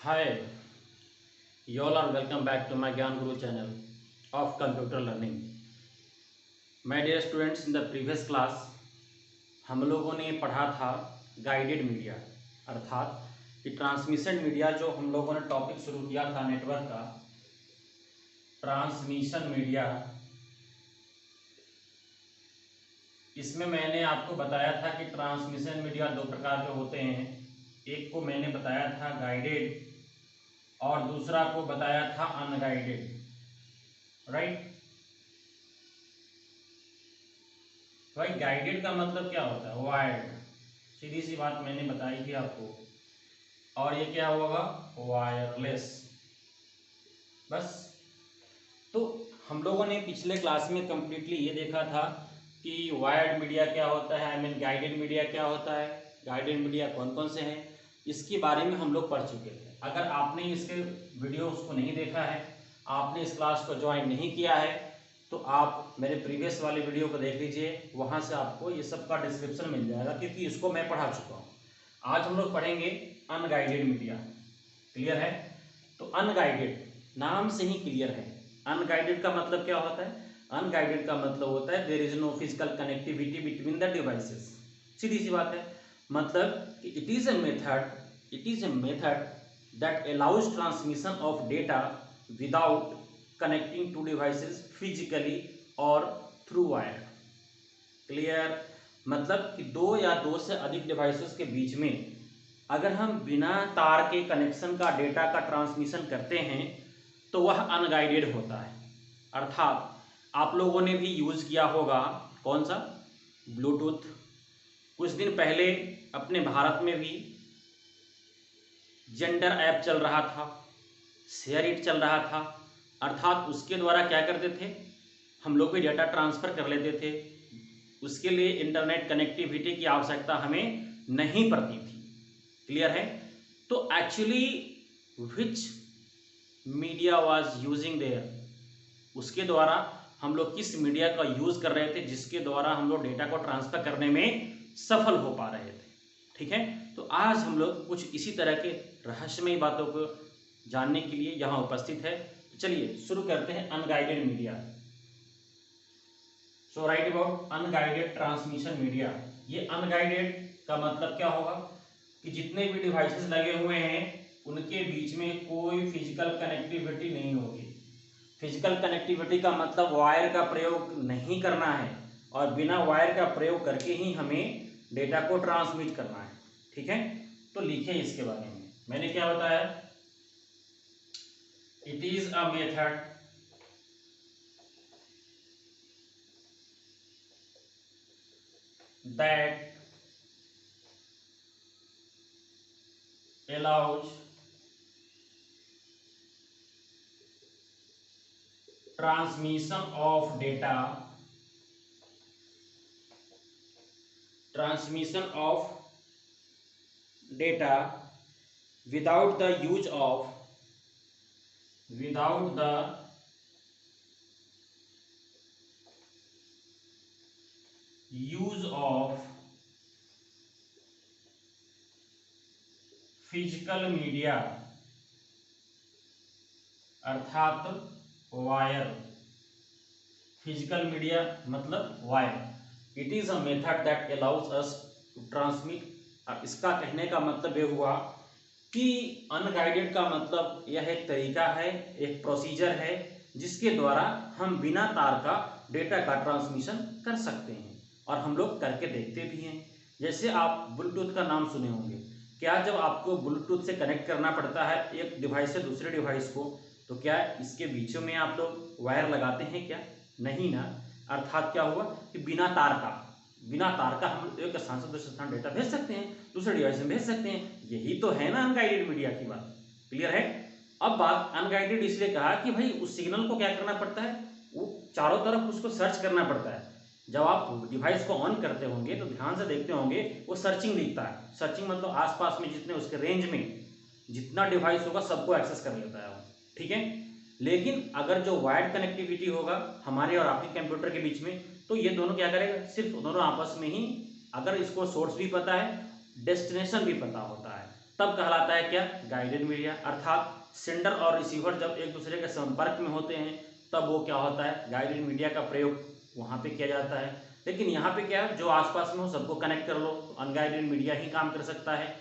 Hi, you all are welcome back to my Gyan Guru channel of computer learning. My dear students, in the previous class हम लोगों ने पढ़ा था guided media अर्थात कि transmission media जो हम लोगों ने टॉपिक शुरू किया था नेटवर्क का ट्रांसमिशन मीडिया। इसमें मैंने आपको बताया था कि ट्रांसमिशन मीडिया दो प्रकार के होते हैं। एक को मैंने बताया था गाइडेड और दूसरा को बताया था अनगाइडेड। राइट भाई, गाइडेड का मतलब क्या होता है? वायर्ड, सीधी सी बात मैंने बताई थी आपको। और ये क्या होगा? वायरलेस। बस। तो हम लोगों ने पिछले क्लास में कंप्लीटली ये देखा था कि वायर्ड मीडिया क्या होता है, आई मीन गाइडेड मीडिया क्या होता है, गाइडेड मीडिया कौन कौन से हैं, इसके बारे में हम लोग पढ़ चुके थे। अगर आपने इसके वीडियोस को नहीं देखा है, आपने इस क्लास को ज्वाइन नहीं किया है, तो आप मेरे प्रीवियस वाले वीडियो को देख लीजिए, वहाँ से आपको ये सब का डिस्क्रिप्शन मिल जाएगा, क्योंकि इसको मैं पढ़ा चुका हूँ। आज हम लोग पढ़ेंगे अनगाइडेड मीडिया। क्लियर है? तो अनगाइडेड नाम से ही क्लियर है। अनगाइडेड का मतलब क्या होता है? अनगाइडेड का मतलब होता है there is no physical connectivity between the devices. सीधी सी बात है। मतलब कि it is a method that allows transmission of data without connecting to devices physically और थ्रू वायर। क्लियर? मतलब कि दो या दो से अधिक डिवाइसेस के बीच में अगर हम बिना तार के कनेक्शन का डेटा का ट्रांसमिशन करते हैं तो वह अनगाइडेड होता है। अर्थात आप लोगों ने भी यूज़ किया होगा कौन सा? ब्लूटूथ। कुछ दिन पहले अपने भारत में भी जेंडर ऐप चल रहा था, शेयर इट चल रहा था। अर्थात उसके द्वारा क्या करते थे, हम लोग भी डेटा ट्रांसफ़र कर लेते थे। उसके लिए इंटरनेट कनेक्टिविटी की आवश्यकता हमें नहीं पड़ती थी। क्लियर है? तो actually which media was using their, उसके द्वारा हम लोग किस मीडिया का यूज़ कर रहे थे जिसके द्वारा हम लोग डेटा को ट्रांसफ़र करने में सफल हो पा रहे थे। ठीक है? तो आज हम लोग कुछ इसी तरह के रहस्यमयी बातों को जानने के लिए यहाँ उपस्थित है। चलिए शुरू करते हैं unguided media. So write about unguided transmission media. ये अनगाइडेड का मतलब क्या होगा कि जितने भी डिवाइसेस लगे हुए हैं उनके बीच में कोई फिजिकल कनेक्टिविटी नहीं होगी। फिजिकल कनेक्टिविटी का मतलब वायर का प्रयोग नहीं करना है और बिना वायर का प्रयोग करके ही हमें डेटा को ट्रांसमिट करना है। ठीक है? तो लिखिए इसके बारे में। मैंने क्या बताया? It is a method that allows transmission of data without the use of physical media अर्थात वायर। फिजिकल मीडिया मतलब wire. It is a method that allows us to transmit. इसका कहने का मतलब ये हुआ कि अनगाइडेड का मतलब यह एक तरीका है, एक प्रोसीजर है जिसके द्वारा हम बिना तार का डेटा का ट्रांसमिशन कर सकते हैं और हम लोग करके देखते भी हैं। जैसे आप ब्लूटूथ का नाम सुने होंगे। क्या जब आपको ब्लूटूथ से कनेक्ट करना पड़ता है एक डिवाइस से दूसरे डिवाइस को, तो क्या इसके बीचों में आप लोग वायर लगाते हैं क्या? नहीं ना। अर्थात क्या हुआ कि बिना तार का हम एक स्थान से दूसरे स्थान डेटा भेज सकते हैं, दूसरे डिवाइस में भेज सकते हैं। यही तो है ना अनगाइडेड मीडिया की बात। क्लियर है? अब बात अनगाइडेड इसलिए कहा कि भाई उस सिग्नल को क्या करना पड़ता है, वो चारों तरफ उसको सर्च करना पड़ता है। जब आप डिवाइस को ऑन करते होंगे तो ध्यान से देखते होंगे वो सर्चिंग दिखता है। सर्चिंग मतलब आसपास में जितने उसके रेंज में जितना डिवाइस होगा सबको एक्सेस कर लेता है वो। ठीक है? लेकिन अगर जो वायर्ड कनेक्टिविटी होगा हमारे और आपके कंप्यूटर के बीच में, तो ये दोनों क्या करेगा, सिर्फ दोनों आपस में ही, अगर इसको सोर्स भी पता है डेस्टिनेशन भी पता होता है, तब कहलाता है क्या, गाइडेड मीडिया। अर्थात सेंडर और रिसीवर जब एक दूसरे के संपर्क में होते हैं तब वो क्या होता है, गाइडेड मीडिया का प्रयोग वहाँ पे किया जाता है। लेकिन यहाँ पे क्या है, जो आसपास में हो सबको कनेक्ट कर लो, तो अनगाइडेड मीडिया ही काम कर सकता है।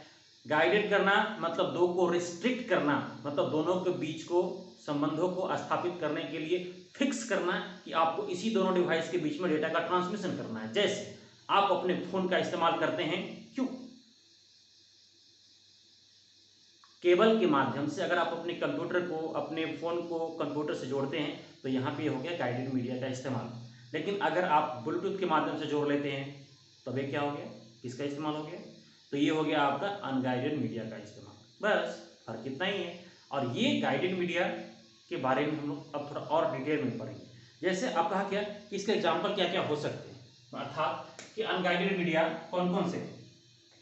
गाइडेड करना मतलब दो को रिस्ट्रिक्ट करना, मतलब दोनों के बीच को संबंधों को स्थापित करने के लिए फिक्स करना कि आपको इसी दोनों डिवाइस के बीच में डेटा का ट्रांसमिशन करना है। जैसे आप अपने फोन का इस्तेमाल करते हैं, क्यों, केबल के माध्यम से अगर आप अपने कंप्यूटर को, अपने फ़ोन को कंप्यूटर से जोड़ते हैं तो यहाँ पे हो गया गाइडेड मीडिया का इस्तेमाल। लेकिन अगर आप ब्लूटूथ के माध्यम से जोड़ लेते हैं तब ये क्या हो गया, किसका इस्तेमाल हो गया, तो ये हो गया आपका अनगाइडेड मीडिया का इस्तेमाल। बस फर्क इतना ही है। और ये गाइडेड मीडिया के बारे में हम लोग अब थोड़ा और डिटेल में पढ़ेंगे। जैसे आप कहा क्या कि इसके एग्जाम्पल क्या क्या हो सकते हैं, अर्थात कि अनगाइडेड मीडिया कौन कौन से हैं,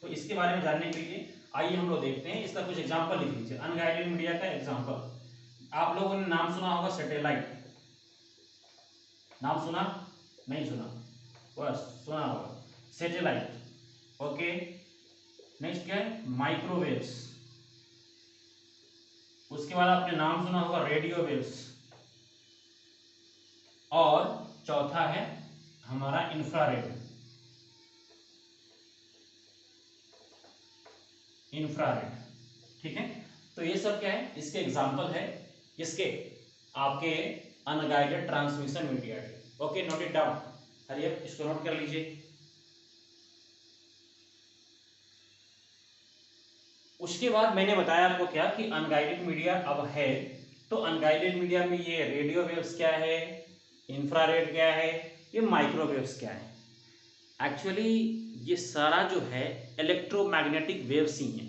तो इसके बारे में जानने के लिए आइए हम लोग देखते हैं। इसका कुछ एग्जांपल लिख लीजिए, अनगाइडेड मीडिया का एग्जांपल। आप लोगों ने नाम सुना होगा सैटेलाइट, नाम सुना, नहीं सुना, बस सुना होगा सैटेलाइट। ओके, नेक्स्ट क्या है, माइक्रोवेव्स। उसके बाद आपने नाम सुना होगा रेडियो वेव्स। और चौथा है हमारा इंफ्रारेड, इंफ्रारेड। ठीक है, तो ये सब क्या है, इसके एग्जांपल है, इसके आपके अनगाइडेड ट्रांसमिशन मीडिया के। ओके, नोट इट डाउन, हरिए इसको नोट कर लीजिए। उसके बाद मैंने बताया आपको क्या कि अनगाइडेड मीडिया अब है, तो अनगाइडेड मीडिया में ये रेडियो वेव्स क्या है, इंफ्रारेड क्या है, ये माइक्रोवेव्स क्या है। एक्चुअली ये सारा जो है इलेक्ट्रोमैग्नेटिक वेव्स ही है।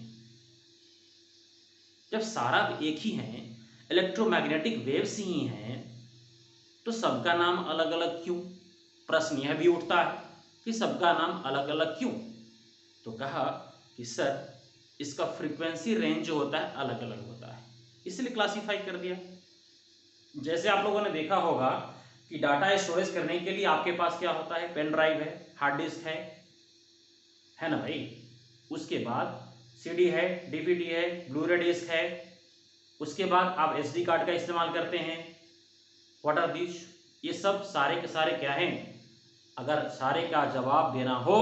जब सारा एक ही है, इलेक्ट्रोमैग्नेटिक वेव्स ही हैं, तो सबका नाम अलग अलग क्यों, प्रश्न यह भी उठता है कि सबका नाम अलग अलग क्यों। तो कहा कि सर इसका फ्रीक्वेंसी रेंज जो होता है अलग अलग होता है, इसलिए क्लासिफाई कर दिया। जैसे आप लोगों ने देखा होगा कि डाटा स्टोरेज करने के लिए आपके पास क्या होता है, पेन ड्राइव है, हार्ड डिस्क है ना भाई। उसके बाद सीडी है, डीवीडी है, ब्लूरे डिस्क है। उसके बाद आप एसडी कार्ड का इस्तेमाल करते हैं। व्हाट आर दिस, ये सब सारे के सारे क्या हैं, अगर सारे का जवाब देना हो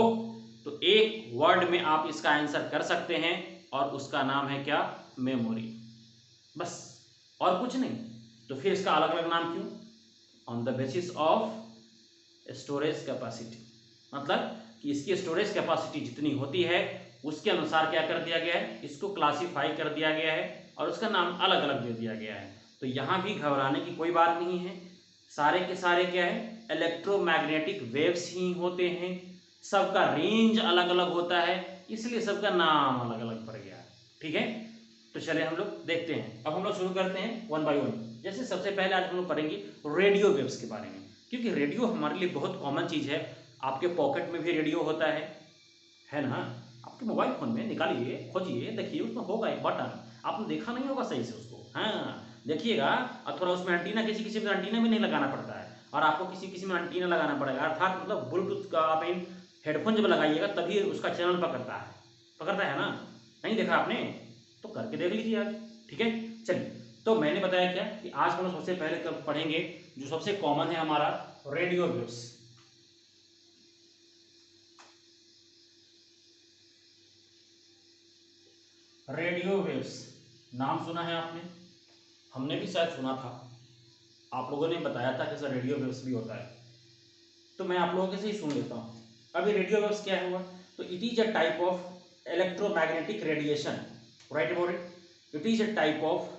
तो एक वर्ड में आप इसका आंसर कर सकते हैं और उसका नाम है क्या, मेमोरी, बस और कुछ नहीं। तो फिर इसका अलग अलग नाम क्यों, on the basis of storage capacity, मतलब कि इसकी स्टोरेज कैपेसिटी जितनी होती है उसके अनुसार क्या कर दिया गया है, इसको क्लासीफाई कर दिया गया है और उसका नाम अलग अलग दे दिया गया है। तो यहाँ भी घबराने की कोई बात नहीं है, सारे के सारे क्या है, इलेक्ट्रोमैग्नेटिक वेव्स ही होते हैं, सबका रेंज अलग अलग होता है, इसलिए सबका नाम अलग अलग पड़ गया। ठीक है, तो चलिए हम लोग देखते हैं। अब हम लोग शुरू करते हैं वन बाय वन। जैसे सबसे पहले आज हम लोग पढ़ेंगे रेडियो वेव्स के बारे में, क्योंकि रेडियो हमारे लिए बहुत कॉमन चीज़ है। आपके पॉकेट में भी रेडियो होता है ना, आपके मोबाइल फोन में निकालिए, खोजिए, देखिए उसमें होगा एक बटन, आपने देखा नहीं होगा सही से उसको, हाँ देखिएगा। और थोड़ा उसमें एंटीना, किसी किसी में एंटीना भी नहीं लगाना पड़ता है और आपको किसी किसी में एंटीना लगाना पड़ेगा, अर्थात मतलब ब्लूटूथ का आप इन हेडफोन जब लगाइएगा तभी उसका चैनल पकड़ता है ना, नहीं देखा आपने तो करके देख लीजिए आज। ठीक है, चलिए, तो मैंने बताया क्या कि आज हम लोग सबसे पहले पढ़ेंगे जो सबसे कॉमन है हमारा रेडियो वेव्स। रेडियो वेव्स नाम सुना है आपने, हमने भी शायद सुना था, आप लोगों ने बताया था कि सर रेडियो वेव्स भी होता है, तो मैं आप लोगों के से ही सुन लेता हूँ। अभी रेडियो वेव्स क्या हुआ, तो it is a type of electromagnetic radiation, right about it, it is a type of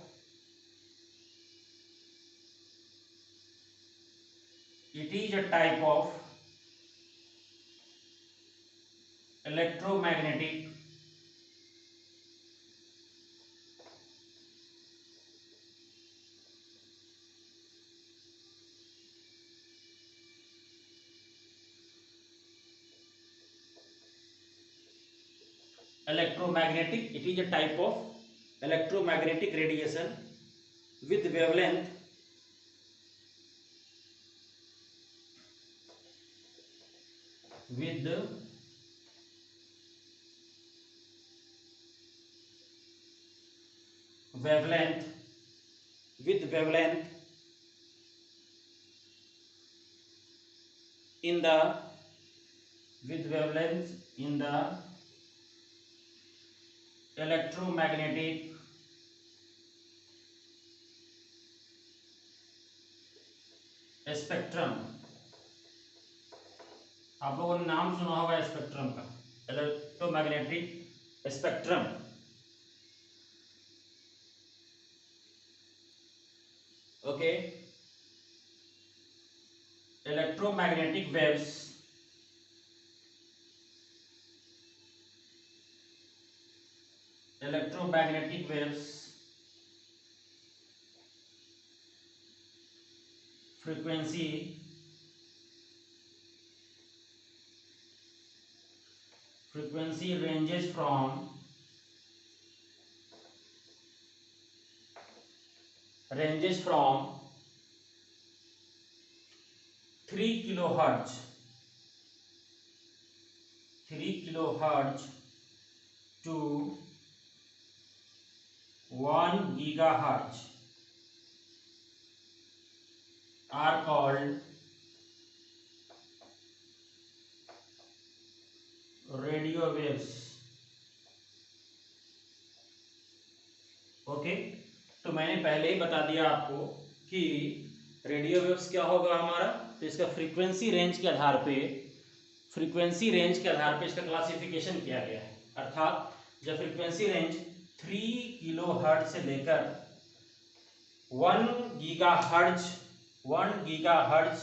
electromagnetic it is a type of electromagnetic radiation with wavelength with wavelength with wavelength in the electromagnetic spectrum. आप लोगों ने नाम सुना होगा spectrum का, electromagnetic spectrum. Okay, electromagnetic waves frequency ranges from 3 kilohertz to 1 gigahertz are called radio waves. Okay, तो मैंने पहले ही बता दिया आपको कि रेडियो वेव्स क्या होगा हमारा। तो इसका फ्रीक्वेंसी रेंज के आधार पे इसका क्लासिफिकेशन किया गया है। अर्थात जब फ्रीक्वेंसी रेंज 3 किलोहर्ट्ज से लेकर 1 गीगाहर्ट्ज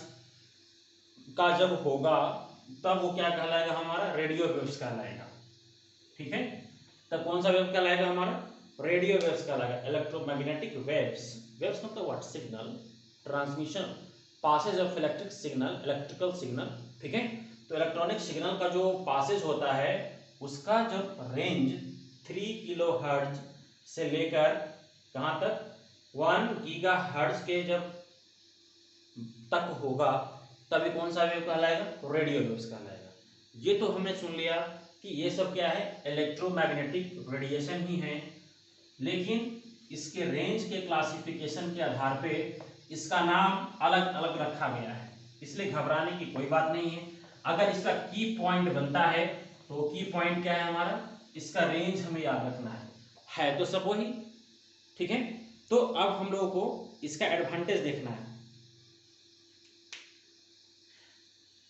का जब होगा तब वो क्या कहलाएगा, हमारा रेडियो वेव्स कहलाएगा। ठीक है, तब कौन सा वेव कहलाएगा, हमारा रेडियो वेव्स कहलाएगा। इलेक्ट्रोमैग्नेटिक वेव्स मतलब what, signal transmission, passage of electrical signal. ठीक है, तो इलेक्ट्रॉनिक सिग्नल का जो पासेज होता है उसका जब रेंज 3 किलोहर्ट्ज से लेकर कहाँ तक 1 गीगाहर्ट्ज के जब तक होगा तभी कौन सा वेव कहलाएगा, रेडियो वेव्स कहलाएगा। ये तो हमने सुन लिया कि ये सब क्या है, इलेक्ट्रोमैग्नेटिक रेडिएशन ही है, लेकिन इसके रेंज के क्लासिफिकेशन के आधार पे इसका नाम अलग अलग रखा गया है, इसलिए घबराने की कोई बात नहीं है। अगर इसका की पॉइंट बनता है तो की पॉइंट क्या है हमारा, इसका रेंज हमें याद रखना है तो सब वही। ठीक है, तो अब हम लोगों को इसका एडवांटेज देखना है।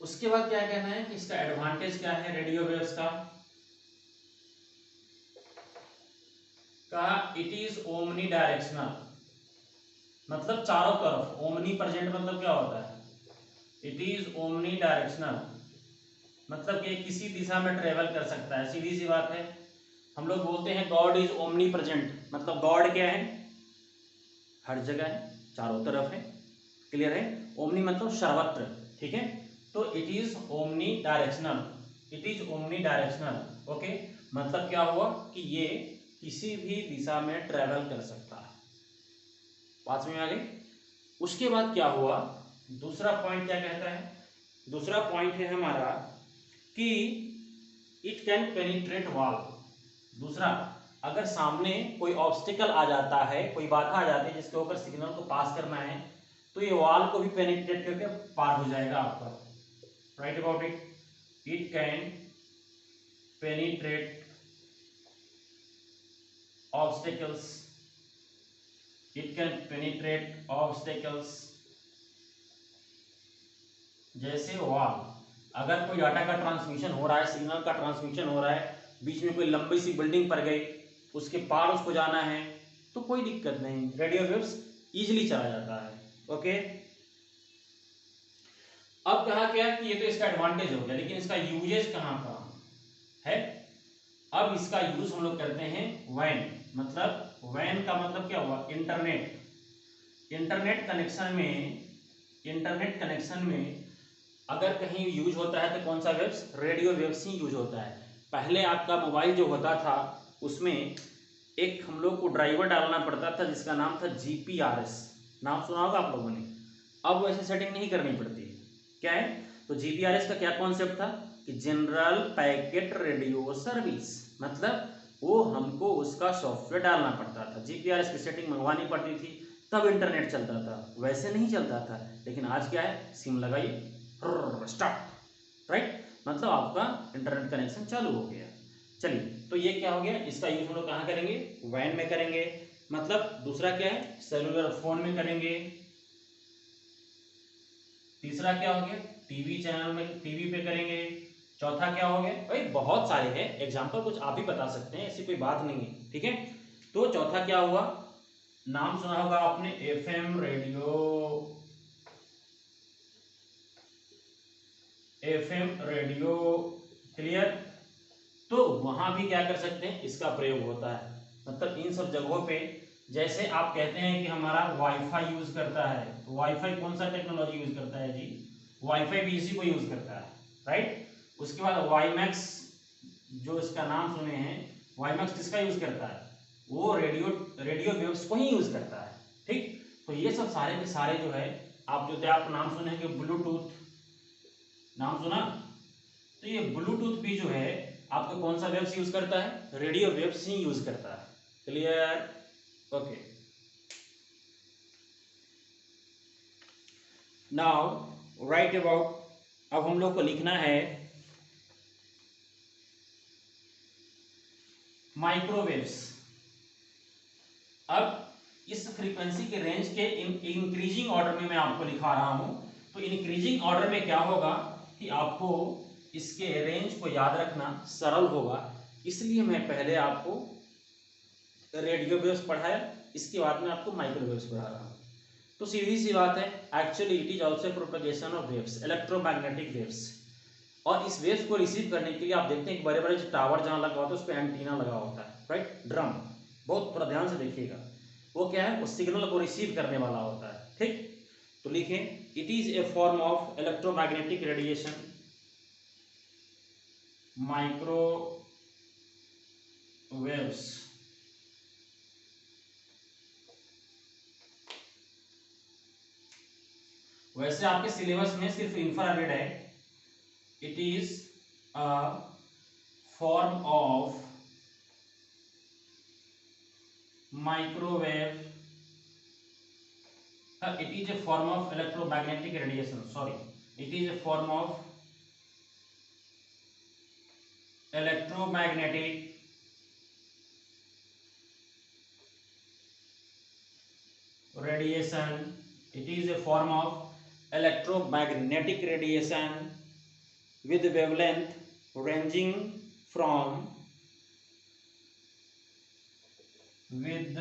उसके बाद क्या कहना है कि इसका एडवांटेज क्या है रेडियो वेव्स का इट इज ओमनी डायरेक्शनल, मतलब चारों तरफ। ओमनी प्रेजेंट मतलब क्या होता है, इट इज ओमनी डायरेक्शनल मतलब कि किसी दिशा में ट्रेवल कर सकता है। सीधी सी बात है, हम लोग बोलते हैं गॉड इज ओमनी प्रेजेंट, मतलब गॉड क्या है, हर जगह है, चारों तरफ है। क्लियर है, ओमनी मतलब सर्वत्र। ठीक है, तो it is omni directional. Okay, मतलब क्या हुआ कि ये किसी भी दिशा में ट्रेवल कर सकता है। बात में आ गई। उसके बाद क्या हुआ, दूसरा पॉइंट क्या कहता है, दूसरा पॉइंट है हमारा कि इट कैन पेनिट्रेट वॉल। दूसरा, अगर सामने कोई ऑब्स्टिकल आ जाता है, कोई बाधा आ जाती है जिसके ऊपर सिग्नल को पास करना है, तो ये वॉल को भी पेनिट्रेट करके पार हो जाएगा आपका। Right about it, it can penetrate obstacles, जैसे वॉल। अगर कोई डाटा का ट्रांसमिशन हो रहा है, सिग्नल का ट्रांसमिशन हो रहा है, बीच में कोई लंबी सी बिल्डिंग पड़ गई, उसके पार उसको जाना है तो कोई दिक्कत नहीं, रेडियो वेव्स इजीली चला जाता है। ओके, अब कहा क्या कि ये तो इसका एडवांटेज हो गया, लेकिन इसका यूजेज कहाँ का है। अब इसका यूज हम लोग करते हैं वैन, मतलब वैन का मतलब क्या हुआ, इंटरनेट कनेक्शन में अगर कहीं यूज होता है तो कौन सा वेव्स, रेडियो वेव्स ही यूज होता है। पहले आपका मोबाइल जो होता था उसमें एक हम लोग को ड्राइवर डालना पड़ता था जिसका नाम था GPRS, नाम सुना होगा आप लोगों ने। अब वैसे सेटिंग नहीं करनी पड़ती है। क्या है, तो GPRS का क्या कॉन्सेप्ट था कि जनरल पैकेट रेडियो सर्विस, मतलब वो हमको उसका सॉफ्टवेयर डालना पड़ता था, जीपीआरएस की सेटिंग मंगवानी पड़ती थी, तब इंटरनेट चलता था, वैसे नहीं चलता था। लेकिन आज क्या है, सिम लगाइए स्टार्ट, राइट, मतलब आपका इंटरनेट कनेक्शन चालू हो गया। चलिए, तो ये क्या हो गया, इसका यूज हम लोग कहाँ करेंगे, वैन में करेंगे। मतलब दूसरा क्या है, सेलुलर फोन में करेंगे। तीसरा क्या हो गया, टीवी चैनल में, टीवी पे करेंगे। चौथा क्या हो गया, भाई बहुत सारे हैं एग्जाम्पल, कुछ आप ही बता सकते हैं, ऐसी कोई बात नहीं है, ठीक है। तो चौथा क्या हुआ, नाम सुना होगा आपने, FM radio, FM radio, clear. तो वहां भी क्या कर सकते हैं, इसका प्रयोग होता है। मतलब इन सब जगहों पे, जैसे आप कहते हैं कि हमारा वाईफाई यूज करता है, तो वाईफाई कौन सा टेक्नोलॉजी यूज करता है जी, वाईफाई भी इसी को यूज करता है, राइट। उसके बाद वाईमैक्स, जो इसका नाम सुने हैं, वाईमैक्स किसका यूज करता है, वो रेडियो वेव्स को ही यूज करता है, ठीक। तो ये सब सारे के सारे जो है, आप जो आप नाम सुने कि ब्लूटूथ, नाम सुना, तो ये ब्लूटूथ भी जो है आपको कौन सा वेव्स यूज करता है, रेडियो वेव्स ही यूज करता है, clear, okay. Now write about, अब हम लोग को लिखना है माइक्रोवेव्स। अब इस फ्रीक्वेंसी के रेंज के इंक्रीजिंग ऑर्डर में मैं आपको लिखा रहा हूं। तो इंक्रीजिंग ऑर्डर में क्या होगा कि आपको इसके रेंज को याद रखना सरल होगा, इसलिए मैं पहले आपको रेडियो वेव्स पढ़ाया, इसके बाद में आपको माइक्रोवेव्स पढ़ा रहा हूँ। तो सीधी सी बात है, actually it is also propagation of waves, electromagnetic waves. और इस वेव्स को रिसीव करने के लिए आप देखते हैं कि बड़े बड़े जो टावर जहाँ लगा होता है उस पर एंटीना लगा होता है, राइट, ड्रम, बहुत थोड़ा ध्यान से देखिएगा, वो क्या है, उस सिग्नल को रिसीव करने वाला होता है, ठीक। तो लिखें, it is A form of electromagnetic radiation, microwaves. वैसे आपके सिलेबस में सिर्फ इंफ्रारेड है, it is a form of microwave, it is a form of electromagnetic radiation, sorry, it is a form of electromagnetic radiation, it is a form of electromagnetic radiation with wavelength ranging from with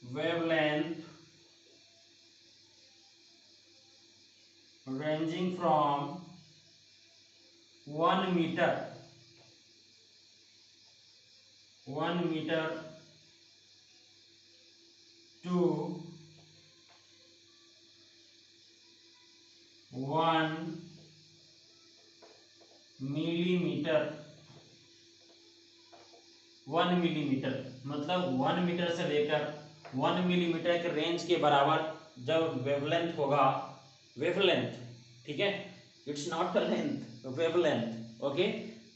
wavelength ranging from 1 meter 1 meter to 1 millimetre, 1 millimetre मतलब 1 metre से लेकर 1 millimetre के range के बराबर जब wavelength होगा, wavelength, ठीक है, it's not the length, wavelength, okay,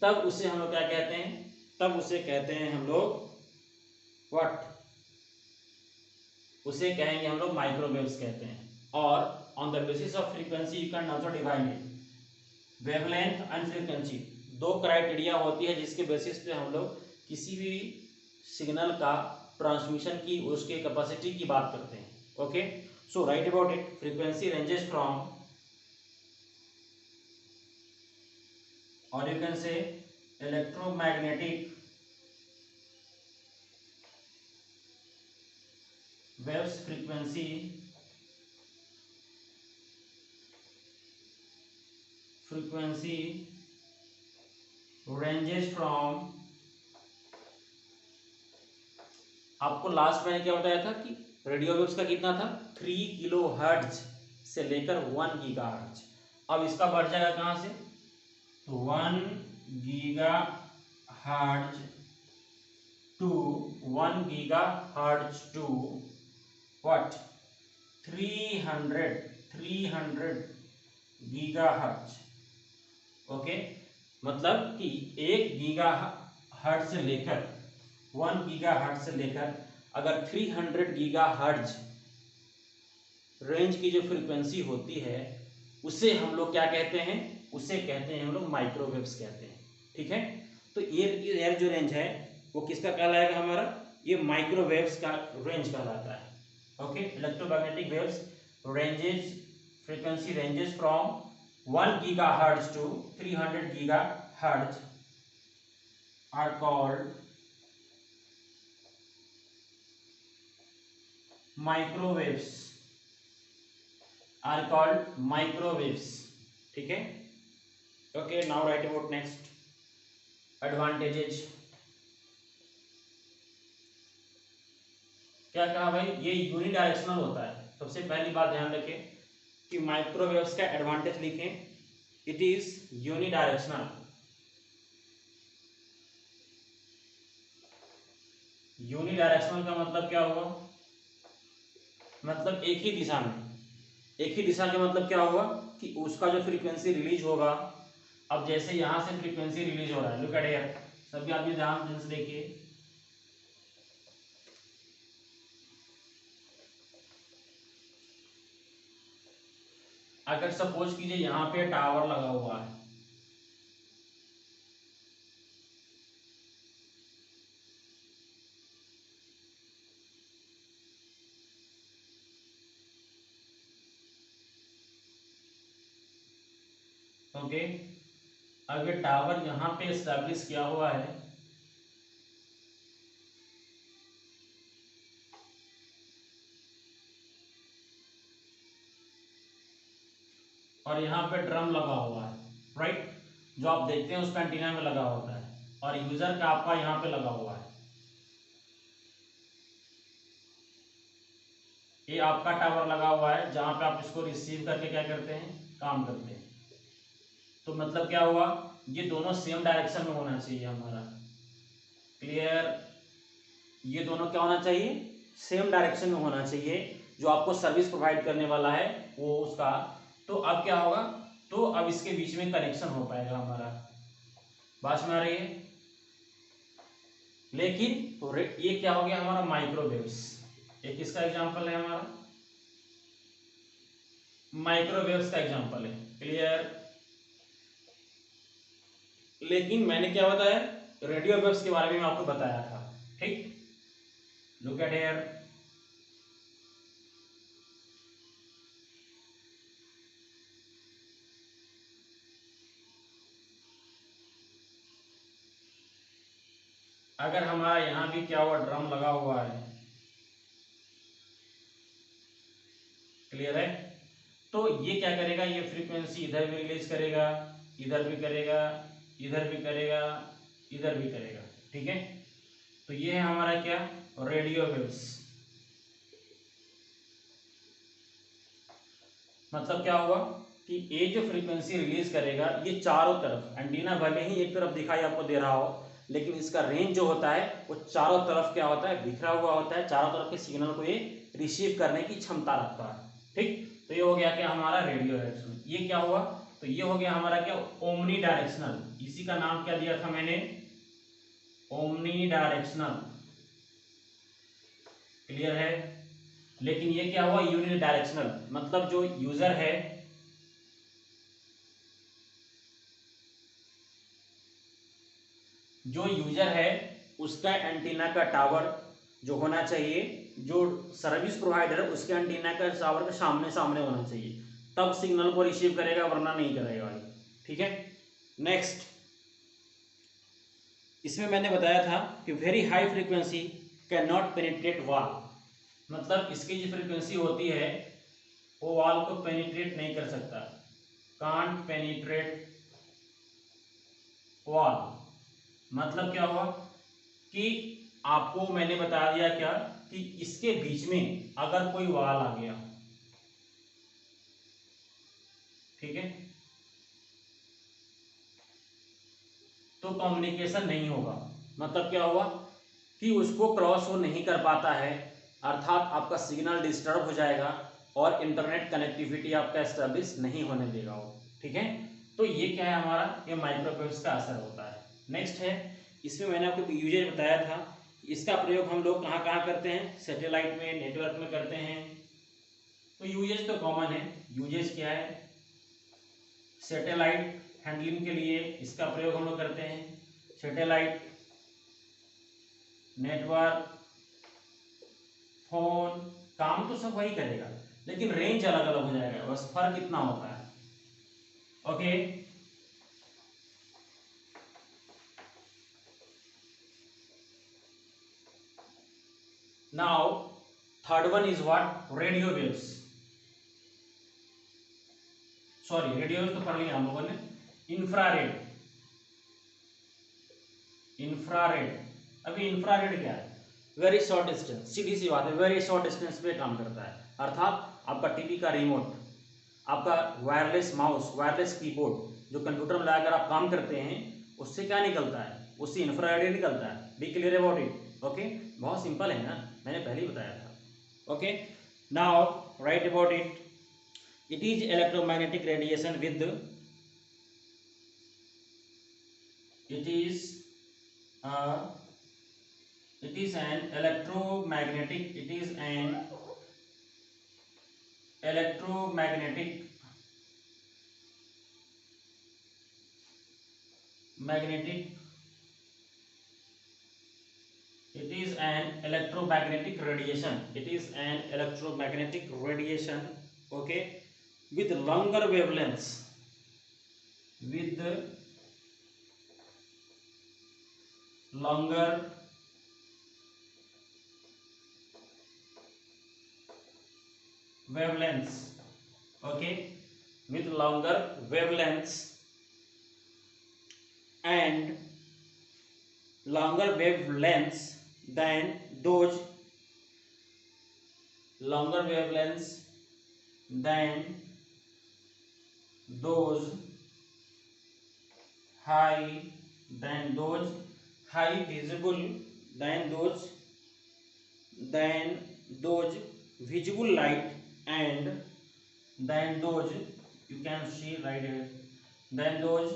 तब उसे हम लोग क्या कहते हैं, तब उसे कहते हैं हम लोग व्हाट, उसे कहेंगे हम लोग माइक्रोवेव्स कहते हैं। और on the basis of frequency you can also divide it, wavelength and frequency, दो क्राइटेरिया होती है जिसके बेसिस पे हम लोग किसी भी सिग्नल का ट्रांसमिशन की उसके कैपेसिटी की बात करते हैं, okay. So write about it, frequency ranges from, और you can say electromagnetic waves frequency ranges from, आपको लास्ट में क्या बताया था कि रेडियो वेव्स का कितना था, 3 किलो हर्ट्ज से लेकर 1 गीगा हर्ट्ज। अब इसका बढ़ जाएगा कहां से, तो 1 gigahertz to 1 gigahertz to what, 300 gigahertz, okay. मतलब कि 1 गीगा हर्ट्ज से लेकर 1 गीगा हर्ट्ज से लेकर अगर 300 गीगा हर्ट्ज रेंज की जो फ्रीक्वेंसी होती है उसे हम लोग क्या कहते हैं, उसे कहते हैं हम लोग माइक्रोवेव्स कहते हैं। ठीक है, तो ये जो रेंज है वो किसका कहलाएगा हमारा, ये माइक्रोवेव्स का रेंज कहलाता है। Okay, electromagnetic waves ranges frequency ranges from 1 gigahertz to 300 gigahertz are called microwaves, are called microwaves। ठीक है, okay, now write about next advantages. क्या कहा भाई, ये यूनिडायरेक्शनल होता है। सबसे पहली बात ध्यान रखें कि माइक्रोवेव्स का एडवांटेज लिखें, इट इज यूनिडायरेक्शनल। यूनिडायरेक्शनल का मतलब क्या हुआ, मतलब एक ही दिशा में, एक ही दिशा का मतलब क्या हुआ कि उसका जो फ्रीक्वेंसी रिलीज होगा, अब जैसे यहां से फ्रीक्वेंसी रिलीज हो रहा है, लुक एट हियर, सभी आदमी ध्यान से देखिए, अगर सपोज कीजिए यहाँ पे टावर लगा हुआ है, ओके, अब ये टावर यहाँ पे एस्टैब्लिश किया हुआ है, और यहाँ पे ड्रम लगा हुआ है, राइट, जो आप देखते हैं उसका एंटीना में लगा होता है, और यूजर का आपका यहाँ पे लगा हुआ है। ये आपका टावर लगा हुआ है जहां पे आप इसको रिसीव करके क्या करते हैं, काम करते हैं। तो मतलब क्या हुआ, ये दोनों सेम डायरेक्शन में होना चाहिए हमारा, क्लियर, ये दोनों क्या होना चाहिए, सेम डायरेक्शन में होना चाहिए, जो आपको सर्विस प्रोवाइड करने वाला है वो उसका। तो अब क्या होगा, तो अब इसके बीच में कनेक्शन हो पाएगा हमारा, बात में आ रही है। लेकिन ये क्या हो गया हमारा माइक्रोवेव्स, एक इसका एग्जांपल है हमारा, माइक्रोवेव्स का एग्जांपल है, क्लियर। लेकिन मैंने क्या बताया, रेडियो वेव्स के बारे में आपको बताया था, ठीक, लुक एट हियर, अगर हमारा यहां भी क्या हुआ, ड्रम लगा हुआ है, क्लियर है, तो ये क्या करेगा, ये फ्रीक्वेंसी इधर भी रिलीज करेगा, इधर भी करेगा, इधर भी करेगा, इधर भी करेगा, ठीक है। तो ये है हमारा क्या, रेडियो वेव्स। मतलब क्या हुआ कि ये जो फ्रीक्वेंसी रिलीज करेगा ये चारों तरफ, एंटीना भले ही एक तरफ दिखाई आपको दे रहा हो, लेकिन इसका रेंज जो होता है वो चारों तरफ क्या होता है, बिखरा हुआ होता है, चारों तरफ के सिग्नल को ये रिसीव करने की क्षमता रखता है, ठीक। तो ये हो गया क्या हमारा रेडियो डायरेक्शनल। ये क्या हुआ, तो ये हो गया हमारा क्या, ओमनी डायरेक्शनल, इसी का नाम क्या दिया था मैंने, ओमनी डायरेक्शनल, क्लियर है। लेकिन ये क्या हुआ, यूनि डायरेक्शनल, मतलब जो यूजर है, जो यूजर है उसका एंटीना का टावर जो होना चाहिए, जो सर्विस प्रोवाइडर है उसके एंटीना का टावर के सामने सामने होना चाहिए, तब सिग्नल को रिसीव करेगा, वरना नहीं करेगा, ठीक है। नेक्स्ट, इसमें मैंने बताया था कि very high frequency can not penetrate wall, मतलब इसकी जो फ्रीक्वेंसी होती है वो वॉल को पेनिट्रेट नहीं कर सकता, कांट पेनिट्रेट वॉल। मतलब क्या हुआ कि आपको मैंने बता दिया क्या, कि इसके बीच में अगर कोई वॉल आ गया, ठीक है, तो कम्युनिकेशन नहीं होगा। मतलब क्या हुआ कि उसको क्रॉस वो नहीं कर पाता है, अर्थात आपका सिग्नल डिस्टर्ब हो जाएगा और इंटरनेट कनेक्टिविटी आपका एस्टेब्लिश नहीं होने देगा वो, ठीक है। तो ये क्या है हमारा, ये माइक्रोवेव्स का असर होता है। नेक्स्ट है, इसमें मैंने आपको यूजेज बताया था, इसका प्रयोग हम लोग कहाँ कहाँ करते हैं, सैटेलाइट में, नेटवर्क में करते हैं। तो यूजेज तो कॉमन है। यूजेज क्या है, सैटेलाइट हैंडलिंग के लिए इसका प्रयोग हम लोग करते हैं, सैटेलाइट, नेटवर्क, फोन, काम तो सब वही करेगा लेकिन रेंज अलग अलग हो जाएगा, बस फर्क इतना होता है। Okay, now third one is what, radio waves. Sorry, radio waves तो पढ़ लिया हम लोगों ने। इंफ्रारेड, इंफ्रारेड, अभी इंफ्रारेड क्या है, वेरी शॉर्ट डिस्टेंस, सीधी सी बात है, वेरी शॉर्ट डिस्टेंस पे काम करता है। अर्थात आपका टीवी का रिमोट, आपका वायरलेस माउस, वायरलेस कीबोर्ड जो कंप्यूटर में लगाकर आप काम करते हैं, उससे क्या निकलता है, उससे इंफ्रारेड निकलता है। Be clear about it. Okay, बहुत सिंपल है ना, मैंने पहले ही बताया था। Okay, now write about it. It is electromagnetic radiation with, it is it is an electromagnetic, it is an electromagnetic it is an electromagnetic radiation, it is an electromagnetic radiation, okay, with longer wavelengths, with longer wavelengths, okay, with longer wavelengths and longer wavelengths than those, longer wavelengths than those high, than those high visible, than those visible light, and than those, you can see right here, than those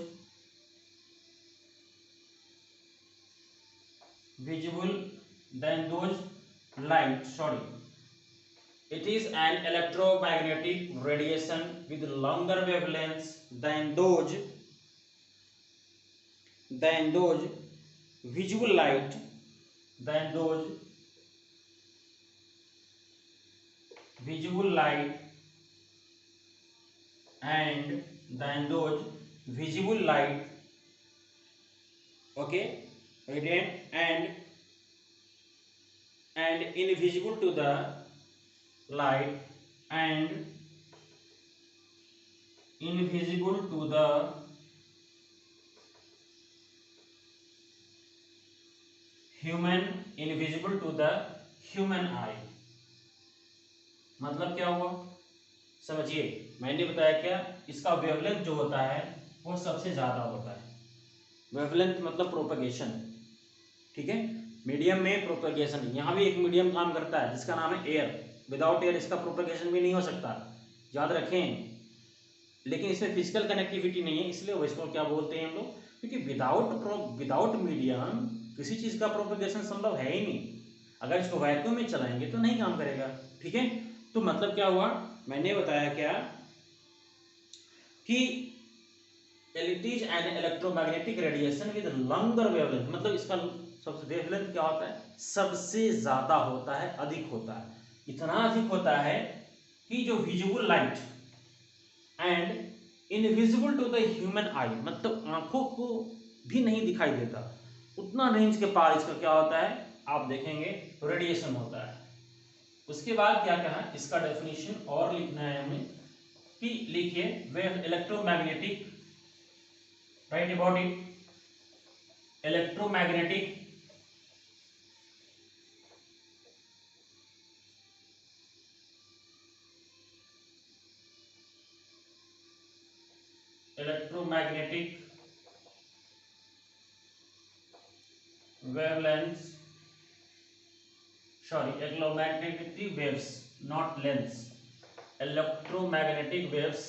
visible, than those light, sorry, it is an electromagnetic radiation with longer wavelengths than those visible light, than those visible light, and than those visible light, okay, radiant and invisible to the light, and invisible to the human, invisible to the human eye। मतलब क्या हुआ, समझिए, मैंने बताया क्या, इसका wavelength जो होता है वो सबसे ज्यादा होता है। वेवलेंथ मतलब प्रोपगेशन, ठीक है, मीडियम में प्रोपगेशन। यहाँ भी एक मीडियम काम करता है जिसका नाम है एयर, विदाउट एयर इसका प्रोपगेशन भी नहीं हो सकता, याद रखें। लेकिन इसमें फिजिकल कनेक्टिविटी नहीं है, इसलिए वो इसको क्या बोलते हैं हम लोग, क्योंकि विदाउट मीडियम किसी चीज़ का प्रोपगेशन संभव है ही नहीं। अगर इसको वैक्यूम में चलाएंगे तो नहीं काम करेगा, ठीक है। तो मतलब क्या हुआ, मैंने बताया क्या कि it is an electromagnetic radiation with longer wavelength, मतलब इसका सबसे वेवलेंथ क्या होता है, सबसे ज्यादा होता है, अधिक होता है। इतना अधिक होता है कि जो visible light and invisible to the human eye, मतलब आंखों को भी नहीं दिखाई देता, उतना रेंज के पार इसका क्या होता है, आप देखेंगे रेडिएशन होता है। उसके बाद क्या कहा, इसका डेफिनेशन और लिखना है हमें, कि लिखिए wave electromagnetic, right about it, electromagnetic wavelengths, sorry, electromagnetic waves, not lengths, electromagnetic waves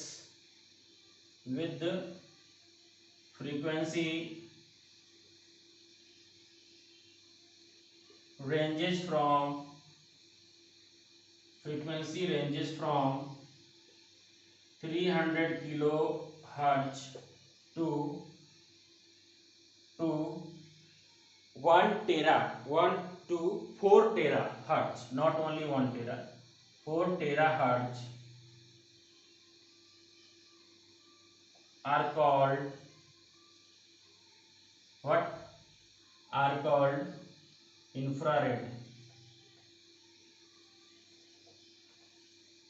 with frequency ranges from 300 kilohertz to 1 to 4 terahertz, not only 1 tera, 4 terahertz are called what? Are called infrared.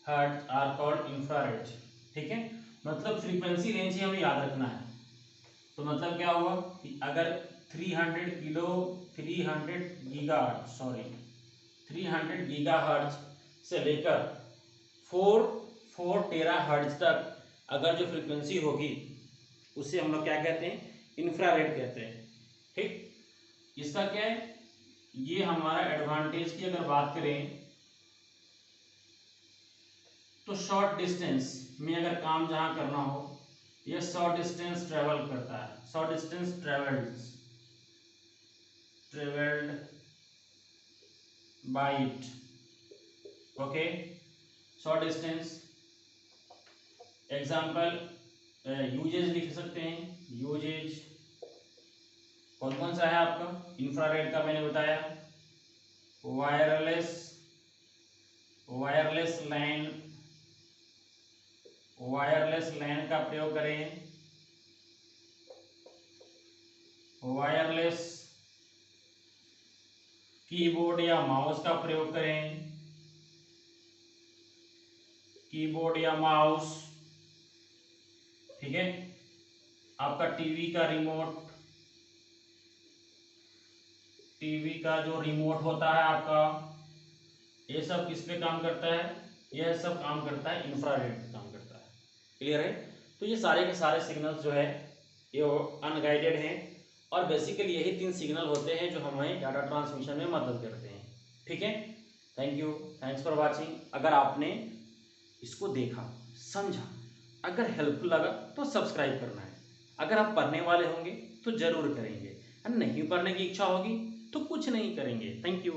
Hertz are called infrared. ठीक है, मतलब frequency range ही हमें याद रखना है। तो मतलब क्या हुआ कि अगर 300 गीगाहर्ट्ज से लेकर 4 टेराहर्ट्ज तक अगर जो फ्रीक्वेंसी होगी उसे हम लोग क्या कहते हैं? इंफ्रारेड कहते हैं। ठीक, इसका क्या है, ये हमारा एडवांटेज की अगर बात करें तो शॉर्ट डिस्टेंस में अगर काम जहां करना हो, यह शॉर्ट डिस्टेंस ट्रेवल करता है। Short distance travelled by it. Okay, short distance example usages लिख सकते हैं। यूजेज कौन कौन सा है आपका? इंफ्रारेड का मैंने बताया, वायरलेस लैन का प्रयोग करें, वायरलेस कीबोर्ड या माउस का प्रयोग करें, कीबोर्ड या माउस। ठीक है, आपका टीवी का जो रिमोट होता है आपका, ये सब किस पे काम करता है? यह सब काम करता है इंफ्रारेड पे काम करता है। क्लियर है? तो ये सारे के सारे सिग्नल्स जो है ये अनगाइडेड हैं और बेसिकली यही 3 सिग्नल होते हैं जो हमें डाटा ट्रांसमिशन में मदद करते हैं। ठीक है, thank you, thanks for watching. अगर आपने इसको देखा, समझा, अगर हेल्पफुल लगा तो सब्सक्राइब करना है। अगर आप पढ़ने वाले होंगे तो जरूर करेंगे, और नहीं पढ़ने की इच्छा होगी तो कुछ नहीं करेंगे। Thank you.